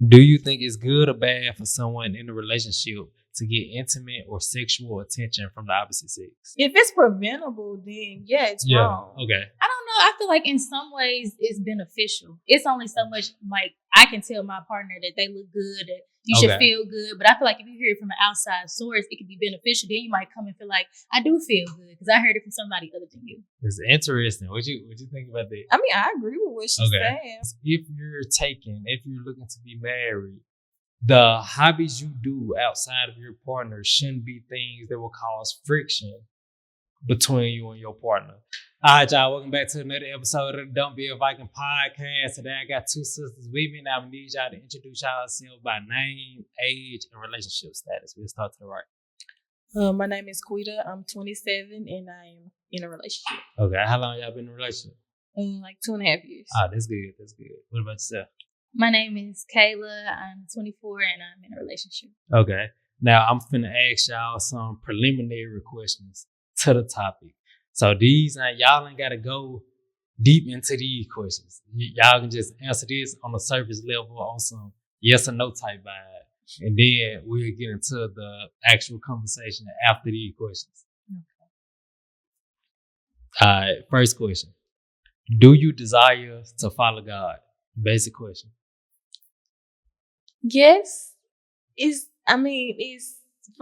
Do you think it's good or bad for someone in a relationship to get intimate or sexual attention from the opposite sex? If it's preventable, then yeah, it's wrong. Okay. I don't know. I feel like in some ways it's beneficial. It's only so much like I can tell my partner that they look good, that you should feel good. But I feel like if you hear it from an outside source, it could be beneficial. Then you might come and feel like I do feel good because I heard it from somebody other than you. It's interesting. What you think about that? I mean, I agree with what she's saying. If you're looking to be married, the hobbies you do outside of your partner shouldn't be things that will cause friction between you and your partner. All right, y'all. Welcome back to another episode of the Don't Be a Viking podcast. Today I got two sisters with me, and I need y'all to introduce yourselves by name, age, and relationship status. We'll start to the right. My name is Quita. I'm 27 and I am in a relationship. Okay. How long y'all been in a relationship? Like 2.5 years. That's good. That's good. What about yourself? My name is Kayla. I'm 24 and I'm in a relationship. Okay. Now I'm finna ask y'all some preliminary questions to the topic. So y'all ain't gotta go deep into these questions. Y'all can just answer this on the surface level on some yes or no type vibe. And then we'll get into the actual conversation after these questions. Okay. All right, first question. Do you desire to follow God? Basic question. Yes. For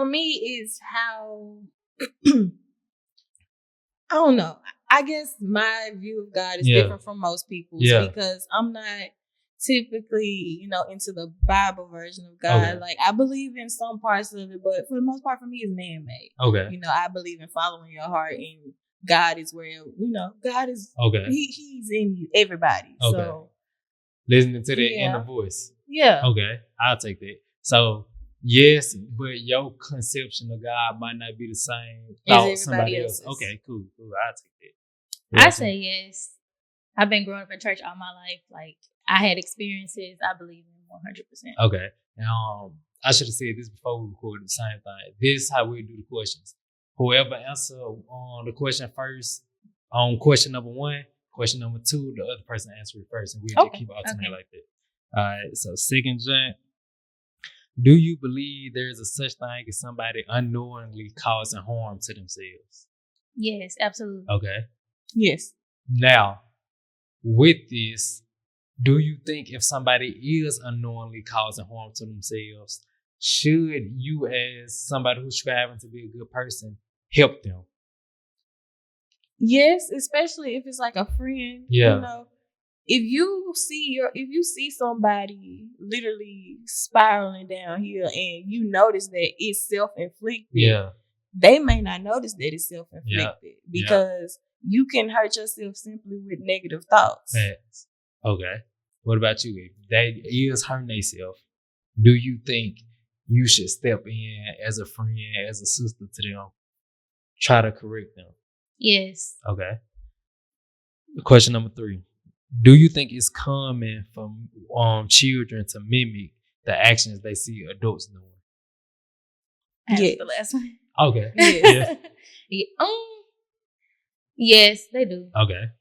me, is how, I don't know. I guess my view of God is different from most people's because I'm not typically, into the Bible version of God. Okay. Like, I believe in some parts of it, but for the most part, for me, it's man-made. Okay. I believe in following your heart, and God is where, God is, he's in you, everybody. Okay. So, listening to the inner voice. Yeah. Okay. I'll take that. So, yes, but your conception of God might not be the same thought somebody else. Okay, cool. I'll take that. I say yes. I've been growing up in church all my life. Like, I had experiences. I believe in 100%. Okay. I should have said this before we recorded the same thing. This is how we do the questions. Whoever answer on the question first, on question number 1, question number 2, the other person answer it first, and we'll just keep alternating like that. All right. So second jump. Do you believe there is a such thing as somebody unknowingly causing harm to themselves? Yes, absolutely. Okay. Yes. Now, with this, do you think if somebody is unknowingly causing harm to themselves, should you, as somebody who's striving to be a good person, help them? Yes, especially if it's like a friend. Yeah. If you see somebody literally spiraling downhill and you notice that it's self-inflicted, they may not notice that it's self-inflicted because you can hurt yourself simply with negative thoughts. Facts. Okay. What about you? If they is hurting themselves, do you think you should step in as a friend, as a sister to them, try to correct them? Yes. Okay. Question number 3. Do you think it's common for children to mimic the actions they see adults doing? Yes. The last one. Okay. Yes. Yes, they do. Okay.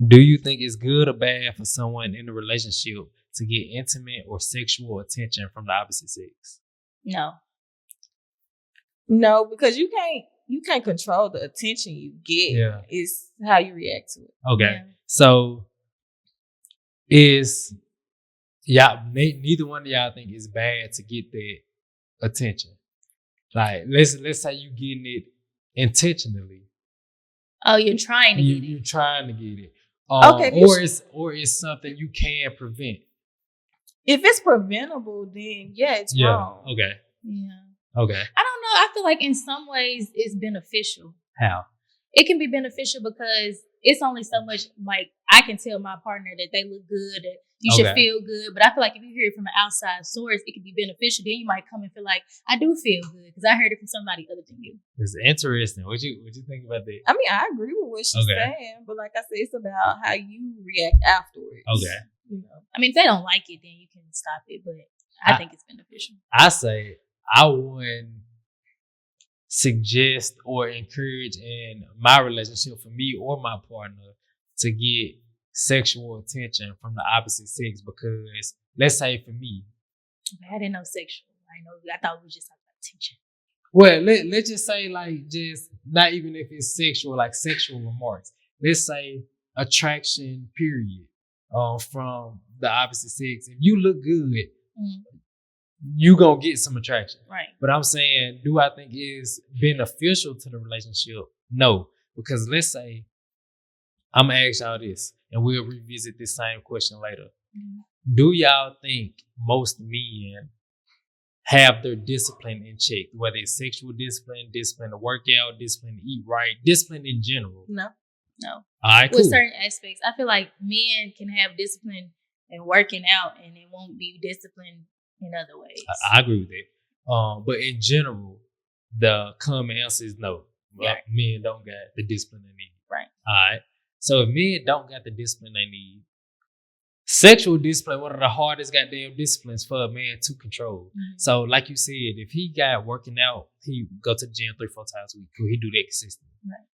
Do you think it's good or bad for someone in a relationship to get intimate or sexual attention from the opposite sex? No. No, because you can't control the attention you get. Yeah. It's how you react to it. Okay. Yeah. So neither one of y'all think it's bad to get that attention. Like let's say you getting it intentionally. Oh, you're trying to get it. You're trying to get it. Okay. Or it's something you can prevent. If it's preventable, then it's wrong. Okay. Yeah. Okay. I don't know. I feel like in some ways it's beneficial. How? It can be beneficial because it's only so much, like, I can tell my partner that they look good, that you should feel good. But I feel like if you hear it from an outside source, it can be beneficial. Then you might come and feel like, I do feel good because I heard it from somebody other than you. It's interesting. What you think about that? I mean, I agree with what she's saying, but like I said, it's about how you react afterwards. Okay. I mean, if they don't like it, then you can stop it. But I think it's beneficial. I say I wouldn't suggest or encourage in my relationship for me or my partner to get sexual attention from the opposite sex because let's say for me. I didn't know sexual. I thought we were just talking about attention. Well, let's just say like just not even if it's sexual, like sexual remarks. Let's say attraction, period. From the opposite sex. If you look good, you gonna get some attraction. Right. But I'm saying, do I think it's beneficial to the relationship? No. Because let's say I'm gonna ask y'all this, and we'll revisit this same question later. Do y'all think most men have their discipline in check, whether it's sexual discipline, discipline to work out, discipline to eat right, discipline in general? No. All right, cool. With certain aspects, I feel like men can have discipline in working out, and it won't be disciplined in other ways. I agree with that. But in general, the common answer is no. Right. Men don't got the discipline they need. Right. All right. So if men don't got the discipline they need, sexual discipline, one of the hardest goddamn disciplines for a man to control. So like you said, if he got working out, he go to the gym 3-4 times a week. He do that consistently. Right.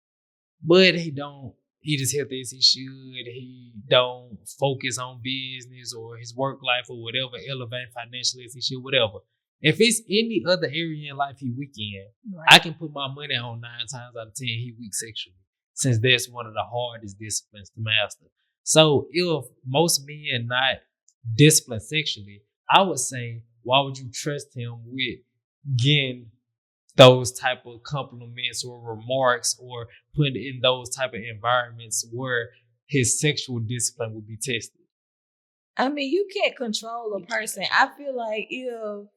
But he don't eat as healthy as he should. He don't focus on business or his work life or whatever, elevate financially as he should, whatever. If it's any other area in life he weak in, right, I can put my money on 9 times out of 10 he weak sexually, since that's one of the hardest disciplines to master. So if most men not disciplined sexually, I would say, why would you trust him with getting those type of compliments or remarks or put in those type of environments where his sexual discipline would be tested? I mean, you can't control a person. I feel like if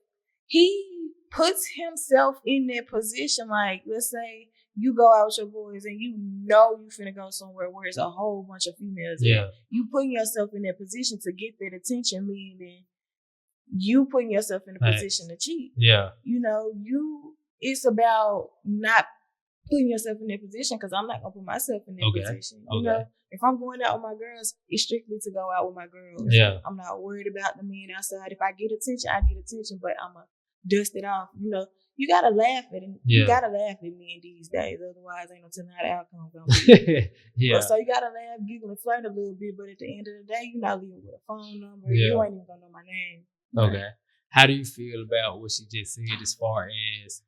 he puts himself in that position, like let's say you go out with your boys and you know you finna go somewhere where it's a whole bunch of females. Yeah. You putting yourself in that position to get that attention, meaning you putting yourself in a position to cheat. Yeah. You know, it's about not putting yourself in that position, because I'm not gonna put myself in that position. You know, if I'm going out with my girls, it's strictly to go out with my girls. Yeah. I'm not worried about the men outside. If I get attention, I get attention, but I'm gonna dust it off. You know, you gotta laugh at it. You gotta laugh at men these days, otherwise ain't no telling how the outcome gonna be. Yeah. So you gotta laugh, giggle, and flirt a little bit, but at the end of the day, you're not leaving with a phone number. Yeah. You ain't even gonna know my name. Okay. Right. How do you feel about what she just said as far as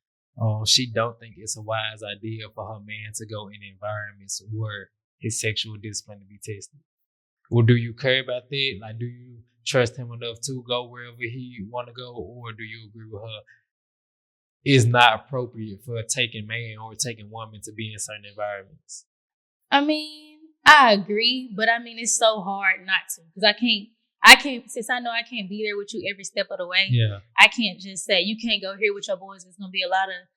she don't think it's a wise idea for her man to go in environments where his sexual discipline to be tested? Or do you care about that? Like, do you trust him enough to go wherever he want to go? Or do you agree with her it's not appropriate for a taken man or a taken woman to be in certain environments? I mean, I agree, but I mean, it's so hard not to, because I can't, since I know I can't be there with you every step of the way. Yeah. I can't just say, you can't go here with your boys. There's going to be a lot of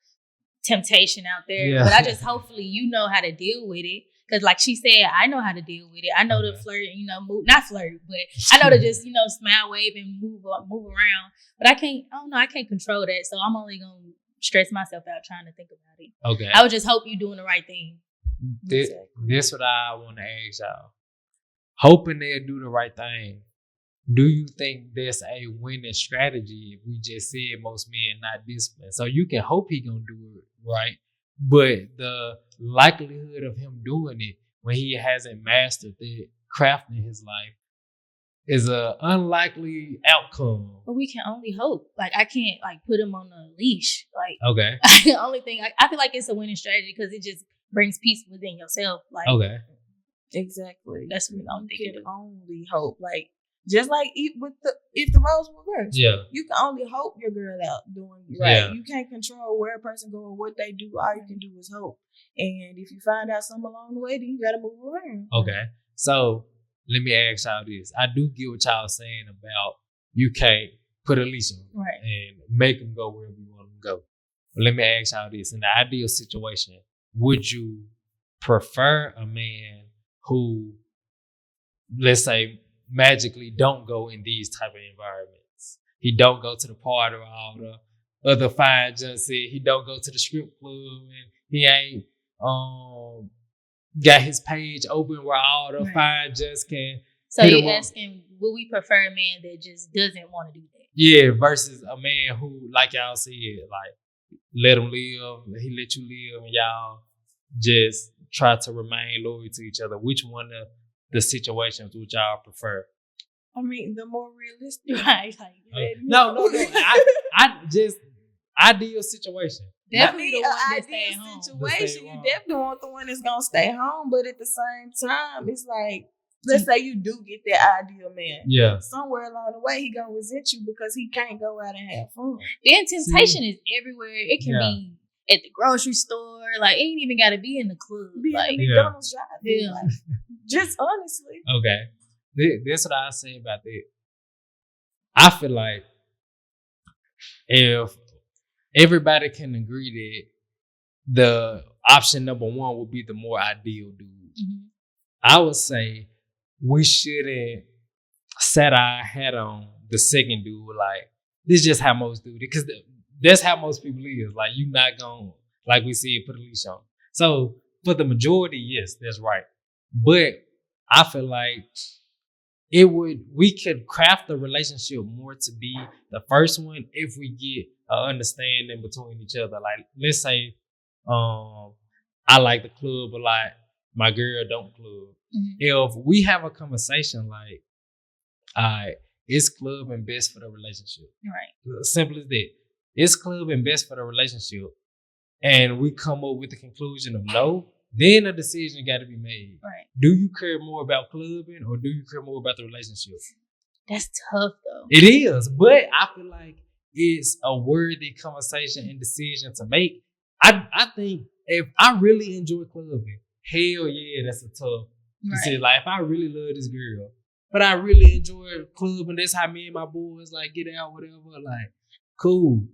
temptation out there. Yeah. But I just, hopefully you know how to deal with it. Because like she said, I know how to deal with it. I know to flirt, you know, move, not flirt, but I know to just, you know, smile, wave, and move around. But I can't control that. So I'm only going to stress myself out trying to think about it. Okay. I would just hope you're doing the right thing. This what I want to ask y'all. Hoping they'll do the right thing. Do you think that's a winning strategy if we just said most men not disciplined? So you can hope he gonna do it right, but the likelihood of him doing it when he hasn't mastered the craft in his life is a unlikely outcome. But we can only hope. Like, I can't like put him on a leash. Like, okay. The only thing I feel like it's a winning strategy because it just brings peace within yourself. Like, okay, exactly. That's what I'm thinking. You can only hope. Like, just like if the roles were reversed, you can only hope your girl out doing it right. Yeah. You can't control where a person go or what they do. All you can do is hope. And if you find out something along the way, then you got to move around. Okay, so let me ask y'all this. I do get what y'all saying about you can't put a leash on them and make them go wherever you want them to go. But let me ask y'all this. In the ideal situation, would you prefer a man who, let's say, magically don't go in these type of environments? He don't go to the party where all the other fine just said. He don't go to the strip club, and he ain't got his page open where all the fine just can. So you're asking, would we prefer a man that just doesn't want to do that? Yeah, versus a man who, like y'all said, like let him live, he let you live, and y'all just try to remain loyal to each other. Which one of the situations would y'all prefer? I mean, the more realistic. Right. Like, no. I just ideal situation. Definitely the an one that ideal stay at home. situation. You definitely want the one that's gonna stay home, but at the same time, it's like, let's say you do get that ideal man. Yeah. Somewhere along the way, he gonna resent you because he can't go out and have fun. Then temptation is everywhere. It can be at the grocery store. Like, it ain't even got to be in the club. Be like, in the McDonald's drive. Yeah. Like, just honestly. Okay. This what I say about that. I feel like if everybody can agree that the option number one would be the more ideal dude, mm-hmm. I would say we shouldn't set our hat on the second dude. Like, this is just how most do it. Because that's how most people is. Like, you not going, like we said, put a leash on. So, for the majority, yes, that's right. But I feel like we could craft the relationship more to be the first one if we get an understanding between each other. Like, let's say I like the club a lot, my girl don't club. Mm-hmm. If we have a conversation like, all right, is clubbing best for the relationship? Right. Simple as that. Is clubbing best for the relationship? And we come up with the conclusion of no, then a decision got to be made. Right. Do you care more about clubbing or do you care more about the relationship? That's tough, though. It is, but I feel like it's a worthy conversation and decision to make. I think if I really enjoy clubbing, hell yeah, that's a tough. You see, like, if I really love this girl, but I really enjoy clubbing, that's how me and my boys like get out, whatever. Like, cool.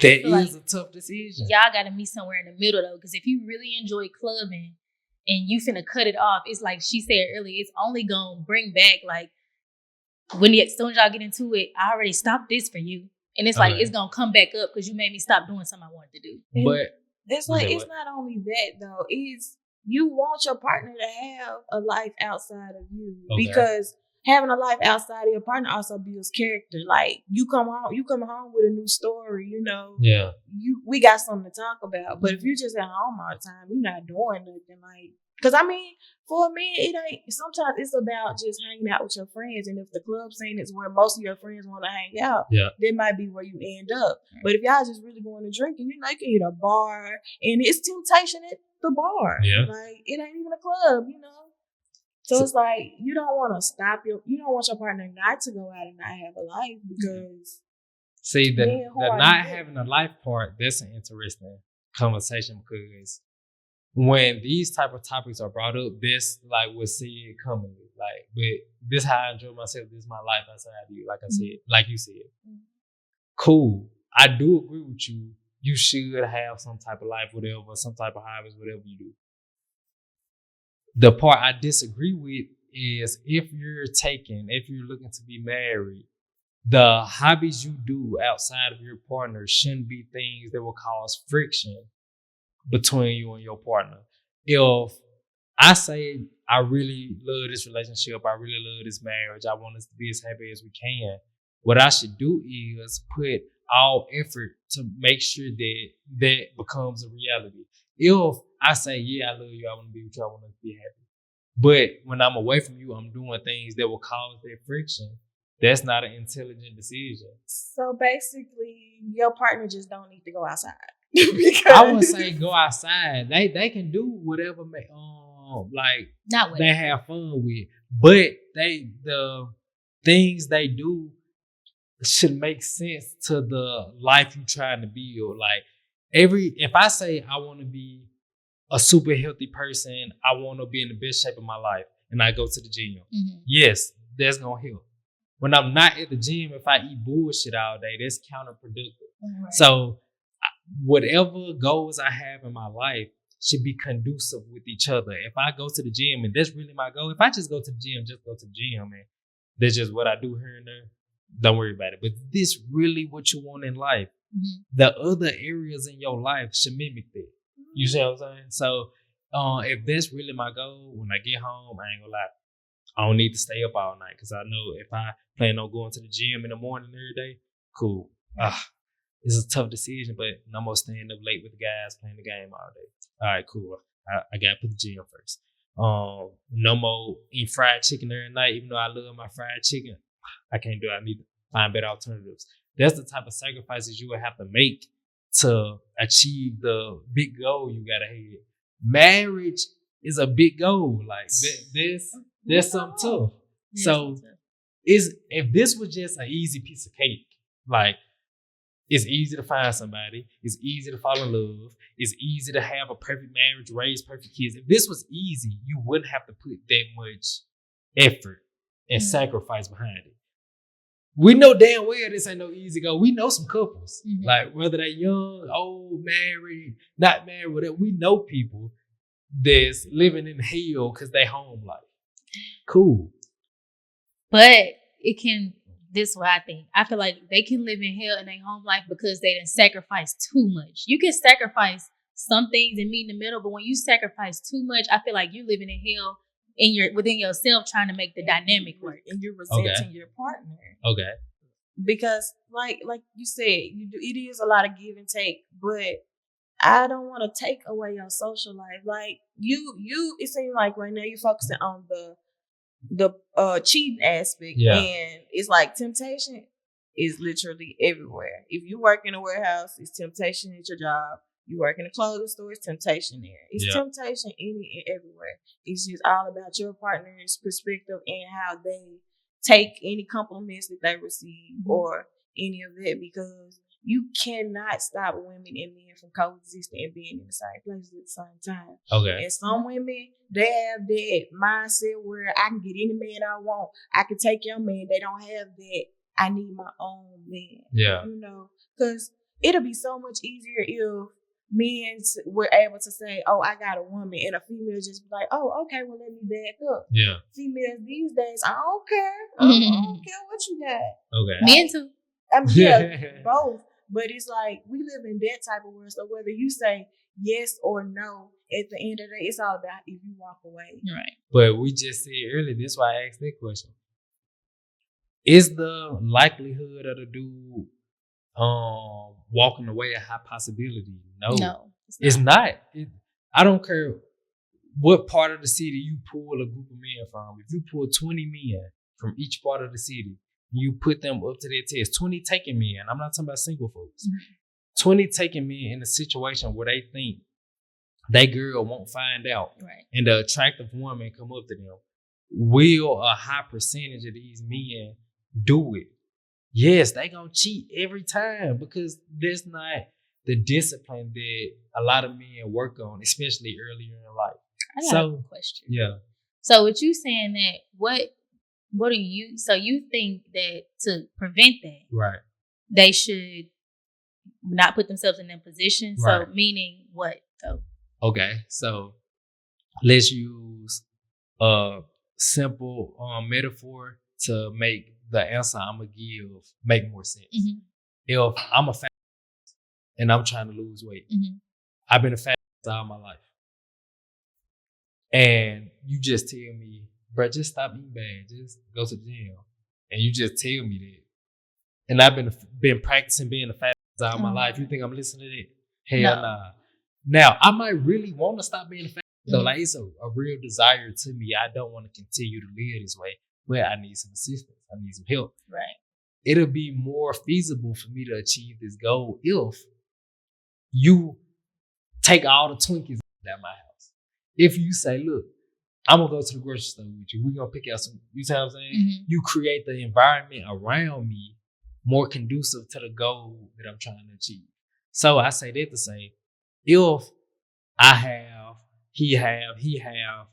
That is a tough decision. Y'all got to meet somewhere in the middle, though, because if you really enjoy clubbing and you finna cut it off, it's like she said earlier, it's only gonna bring back, like, as soon as y'all get into it, I already stopped this for you. And it's like, it's gonna come back up because you made me stop doing something I wanted to do. But it's like, it's not only that, though. It's you want your partner to have a life outside of you. Because having a life outside of your partner also builds character. Like, you come home with a new story, you know. Yeah. We got something to talk about. But if you're just at home all the time, you're not doing nothing. Like, because I mean, for me, it ain't. Sometimes it's about just hanging out with your friends. And if the club scene is where most of your friends want to hang out, that might be where you end up. But if y'all just really going to drinking, you know, you can hit a bar, and it's temptation at the bar. Yeah. Like, it ain't even a club, you know. So it's like, you don't want your partner not to go out and not have a life because. See, the not having a life part, that's an interesting conversation because when these type of topics are brought up, this like we'll see it coming. Like, but this how I enjoy myself. This is my life outside of you. Like I said, like you said. Mm-hmm. Cool. I do agree with you. You should have some type of life, whatever, some type of hobbies, whatever you do. The part I disagree with is if you're looking to be married, the hobbies you do outside of your partner shouldn't be things that will cause friction between you and your partner. If I say I really love this relationship, I really love this marriage, I want us to be as happy as we can, what I should do is put all effort to make sure that becomes a reality. If I say, yeah, I love you, I want to be with you, I want to be happy, but when I'm away from you, I'm doing things that will cause that friction, that's not an intelligent decision. So basically, your partner just don't need to go outside. I wouldn't say go outside. They can do whatever they have fun with, but the things they do should make sense to the life you're trying to build. Like, if I say I want to be a super healthy person, I want to be in the best shape of my life, and I go to the gym, yes, that's gonna help. When I'm not at the gym, if I eat bullshit all day, that's counterproductive. Right. So whatever goals I have in my life should be conducive with each other. If I go to the gym and that's really my goal, if I just go to the gym, just go to the gym, and that's just what I do here and there, don't worry about it. But this really what you want in life. Mm-hmm. The other areas in your life should mimic that. You see what I'm saying? So if that's really my goal, when I get home, I ain't gonna lie, I don't need to stay up all night because I know if I plan on going to the gym in the morning every day, cool. It's a tough decision, but I'm staying up late with the guys playing the game all day. All right, cool. I got to put the gym first. No more eat fried chicken every night, even though I love my fried chicken. I can't do it. I need to find better alternatives. That's the type of sacrifices you would have to make to achieve the big goal you gotta have. Marriage is a big goal. Like there's something tough. So if this was just an easy piece of cake, like it's easy to find somebody, it's easy to fall in love, it's easy to have a perfect marriage, raise perfect kids. If this was easy, you wouldn't have to put that much effort and sacrifice behind it. We know damn well this ain't no easy go. We know some couples, like whether they young, old, married, not married, whatever. We know people that's living in hell because they home life. Cool. But it can, this is what I think. I feel like they can live in hell in their home life because they didn't sacrifice too much. You can sacrifice some things and meet in the middle, but when you sacrifice too much, I feel like you're living in hell within yourself trying to make the dynamic work. And you're resenting your partner. Okay. Because like you said, it is a lot of give and take, but I don't want to take away your social life. Like you it seems like right now you're focusing on the cheating aspect, and it's like temptation is literally everywhere. If you work in a warehouse, it's temptation at your job. You work in a clothing store, it's temptation there. It's temptation everywhere. It's just all about your partner's perspective and how they take any compliments that they receive or any of that, because you cannot stop women and men from coexisting and being in the same place at the same time. Okay. And some women, they have that mindset where I can get any man I want. I can take your man. They don't have that. I need my own man. Yeah. You know, because it'll be so much easier if men were able to say, oh, I got a woman, and a female just be like, oh, okay, well, let me back up. Yeah. Females these days, I don't care. I don't care what you got. Okay. Men too. I mean, both. But it's like, we live in that type of world. So whether you say yes or no, at the end of the day, it's all about if you walk away. Right. But we just said earlier, that's why I asked that question. Is the likelihood of the dude walking away a high possibility? No, it's not. I don't care what part of the city you pull a group of men from. If you pull 20 men from each part of the city, you put them up to their test. 20 taken men. I'm not talking about single folks. 20 taken men in a situation where they think that girl won't find out, and the attractive woman come up to them. Will a high percentage of these men do it? Yes, they gonna cheat every time because there's not the discipline that a lot of men work on, especially earlier in life. I got a question. Yeah. So with you saying that, what do you? So you think that to prevent that, they should not put themselves in that position. So meaning what though? Okay, so let's use a simple metaphor to make the answer I'm gonna give make more sense. If I'm a fat and I'm trying to lose weight, I've been a fat all my life, and you just tell me, bro, just stop eating bad, just go to the gym, and you just tell me that, and I've been practicing being a fat all my life. You think I'm listening to that? Hell nah. Now I might really want to stop being a fat. So like it's a real desire to me. I don't want to continue to live this way, but I need some assistance. I need some help. Right. It'll be more feasible for me to achieve this goal if you take all the Twinkies out of my house. If you say, look, I'm going to go to the grocery store with you. We're going to pick out some, you see what I'm saying? You create the environment around me more conducive to the goal that I'm trying to achieve. So I say that to say, if I have, he have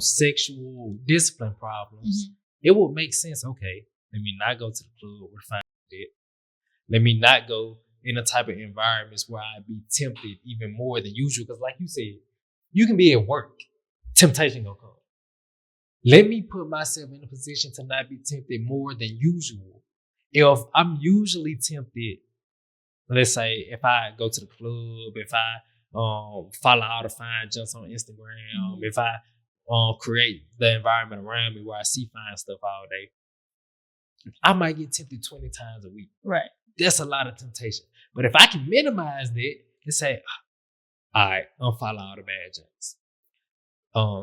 sexual discipline problems, it would make sense. Okay, let me not go to the club with fine shit. Let me not go in a type of environments where I'd be tempted even more than usual. Because like you said, you can be at work, temptation gonna come. Let me put myself in a position to not be tempted more than usual. If I'm usually tempted, let's say if I go to the club, if I follow all the fine junks on Instagram, if I create the environment around me where I see fine stuff all day, I might get tempted 20 times a week. Right. That's a lot of temptation. But if I can minimize that and say, all right, unfollow all the bad junks.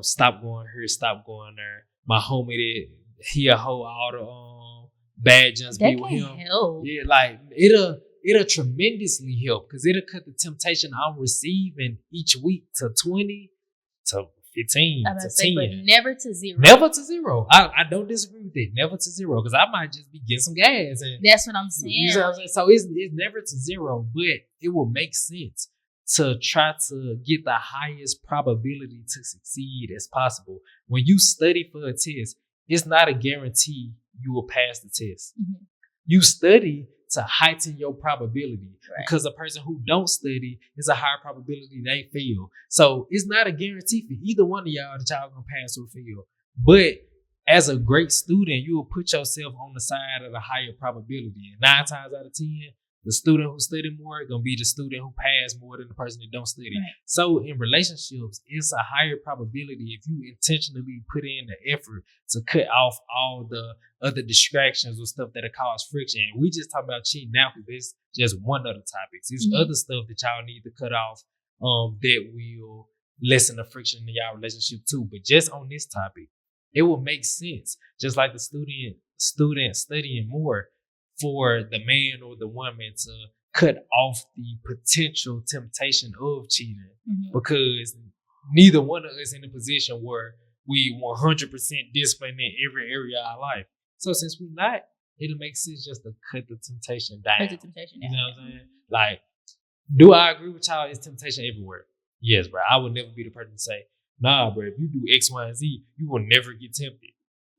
stop going here, stop going there. My homie that he'll hold all the bad junks be with him. Help. Yeah, like it'll tremendously help because it'll cut the temptation I'm receiving each week to 20 to 15 to 10. But never to zero. Never to zero. I don't disagree with it. Never to zero because I might just be getting some gas. And that's what I'm saying. You know what I'm saying? So it's never to zero, but it will make sense to try to get the highest probability to succeed as possible. When you study for a test, it's not a guarantee you will pass the test. Mm-hmm. You study to heighten your probability because a person who don't study is a higher probability they fail. So it's not a guarantee for either one of y'all that y'all gonna pass or fail. But as a great student, you will put yourself on the side of the higher probability. And 9 times out of 10, the student who study more is gonna be the student who pass more than the person that don't study. Right. So in relationships, it's a higher probability if you intentionally put in the effort to cut off all the other distractions or stuff that cause friction. And we just talking about cheating now because it's just one of the topics. There's other stuff that y'all need to cut off that will lessen the friction in y'all relationship too. But just on this topic, it will make sense. Just like the student studying more for the man or the woman to cut off the potential temptation of cheating because neither one of us in a position where we 100% disciplined in every area of our life. So since we're not, it'll make sense just to cut the temptation down. Cut the temptation down. You know what I'm saying? Like, do I agree with y'all? It's temptation everywhere. Yes, bro. I would never be the person to say, nah, bro, if you do X, Y, and Z, you will never get tempted.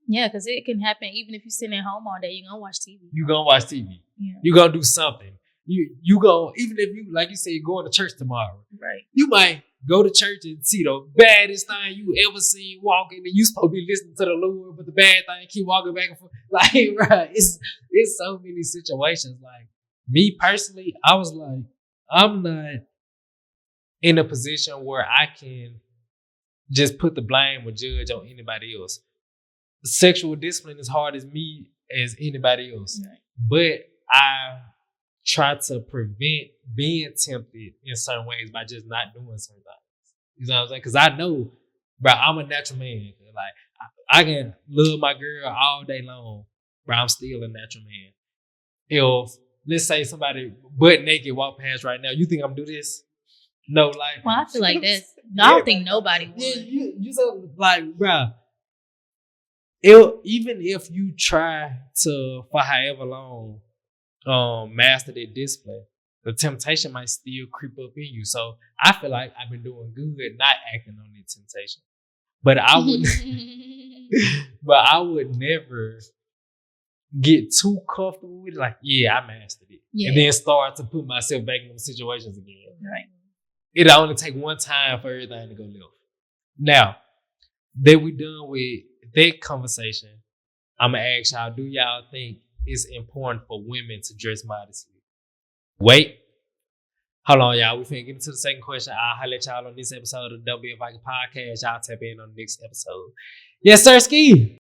Yeah, because it can happen even if you're sitting at home all day. You're gonna watch TV. You're gonna watch TV. Yeah. You're gonna do something. You go, even if you, like you say, going to church tomorrow. Right. You might go to church and see the baddest thing you ever seen walking, and you supposed to be listening to the Lord, but the bad thing keep walking back and forth. Like, right, it's so many situations. Like, me personally, I was like, I'm not in a position where I can just put the blame or judge on anybody else. Sexual discipline is hard as me as anybody else. Right. But I try to prevent being tempted in certain ways by just not doing certain things. You know what I'm saying? Because I know, bro, I'm a natural man. Like, I can love my girl all day long, but I'm still a natural man. If, let's say somebody butt naked walk past right now, you think I'm gonna do this? No, like. Well, I feel like this. I don't think nobody would. Yeah, you so, like, bro. Even if you try to, for however long, master that discipline, the temptation might still creep up in you. So I feel like I've been doing good not acting on that temptation. But I would never get too comfortable with it. Like, yeah, I mastered it. Yeah. And then start to put myself back in those situations again. Right. It'll only take one time for everything to go left. Now, that we done with that conversation, I'm going to ask y'all, do y'all think it's important for women to dress modestly? Wait. Hold on, y'all. We finna get into the second question. I'll highlight y'all on this episode of the Don't Be a Viking podcast. Y'all tap in on the next episode. Yes, sir, Ski.